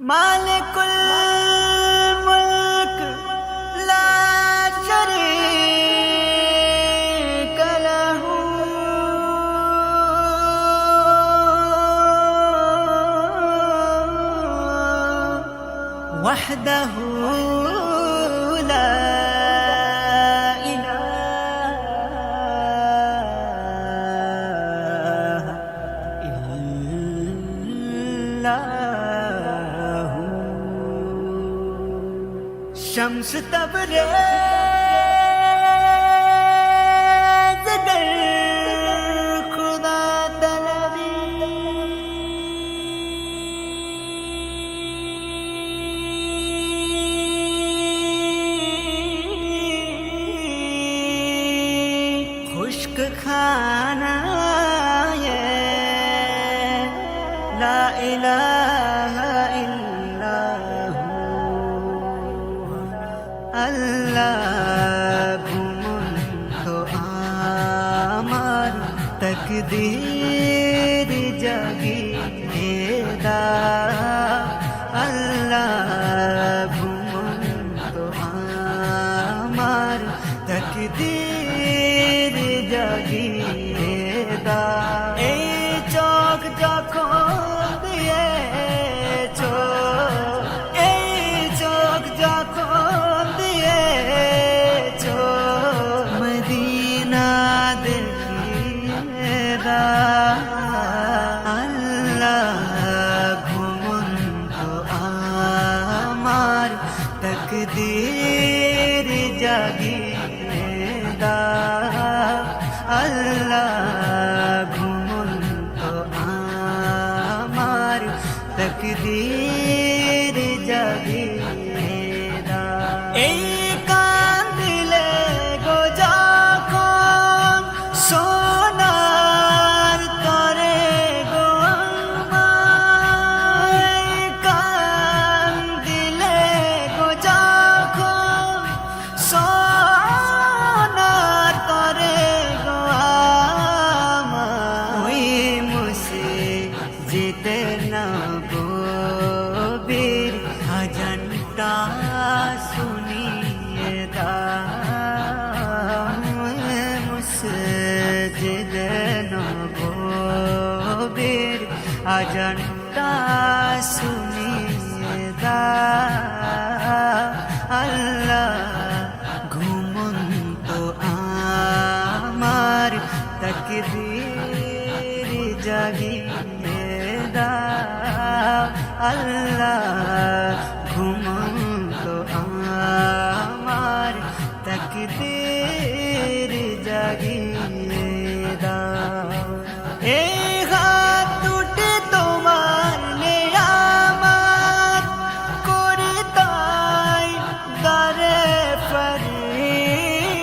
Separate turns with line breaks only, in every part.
मालिकुल मुल्क ला शरीक लहू वहदहू ला इलाहा इल्लल्लाहु। शम्स तबरेज़ गर खुदा तलबी खुश्क खाना ये ला इलाहा इल्लल्लाहु। अल्लाह घुमन तो आमार तकदीर जगीदा। अल्लाह घुमन तो आमार तकदीर जगीदा। ए चौक যখন দিয়েছো, এই চোখ যখন দিয়েছো, মদিনা দেখিয়ে দাও। আল্লাহ ঘুমন্ত আমার তকদীর জাগিয়ে দাও। আল্লাহ ঘুমন্ত আমার তকদীর জাগিয়ে দাও। এই কান দিলে গো যখন সোনার তরে গো আমার, এই কান দিলে গো যখন সোনার তরে গো আমার, ওই মুসে যেতে না বীর আজানটা শুনিয়ে দাও। মুসজিদ নববীর আজানটা শুনিয়ে দাও। আল্লাহ ঘুমন্ত আমার তকদীর জাগিয়ে দাও। আল্লাহ ঘুমন্ত আমার তকদীর জাগিয়ে দাও। এই হাত দুটি তোমার নেয়ামত করে তাই দারে ফরিয়াদ।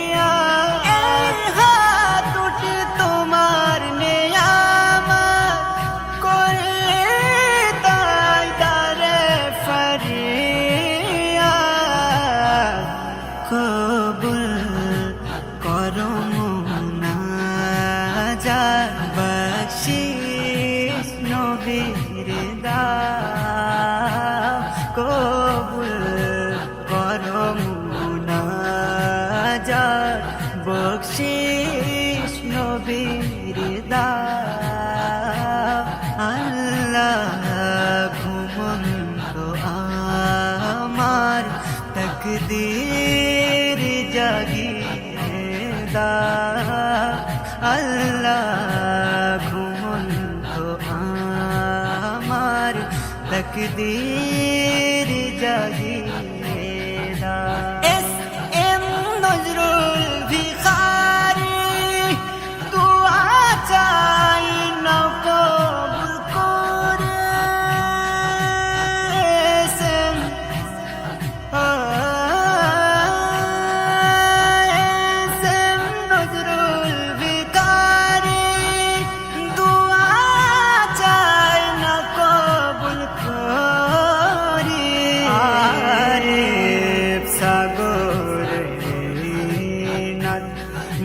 এই হাত দুটি তোমার নেয়ামত করে তাই দারে ফরিয়াদ। কবুল করো মুনাজাত, বখশিশ নবীর দাও। কবুল করো মুনাজাত, বখশিশ নবীর দাও। আল্লাহ ঘুমন্ত আমার তকদীর জাগিয়ে দাও। আল্লাহ ঘুমন্ত আমার তকদীর জাগিয়ে দাও। এস এম নজরুল ভিখারি দুআ চাই নাও কবুল করে। এস এম নজরুল ভিখারি দুআ চাই না কবুল করি। আরিফ সাগর নাথ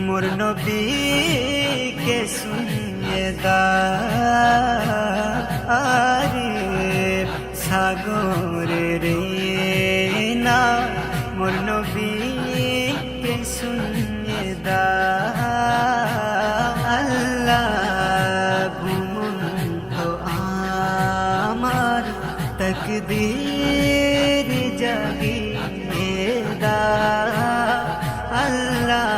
মোর নবীকে শুনিয়ে দাও। আরিফ সাগর সাগরে রে না মোর নবীকে শুনিয়ে দাও আল্লাহ ঘুমন্ত আমার তকদীর জাগিয়ে দাও আল্লাহ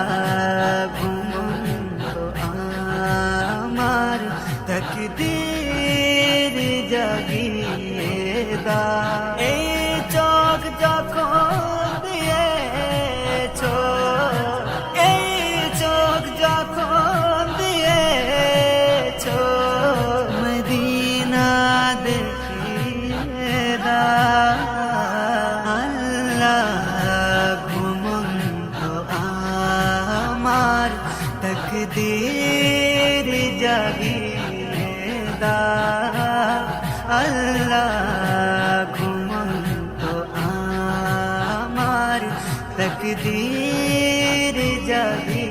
ঘুমন্ত আমার তকদীর জাগিয়ে দাও এই চোখ যখন দিয়েছো এই চোখ যখন দিয়েছো মদিনা দেখিয়ে দাও আল্লাহ ঘুমন্ত আমার তকদীর জাগিয়ে দাও আল্লাহ ঘুমন্ত আমার তকদীর জাগিয়ে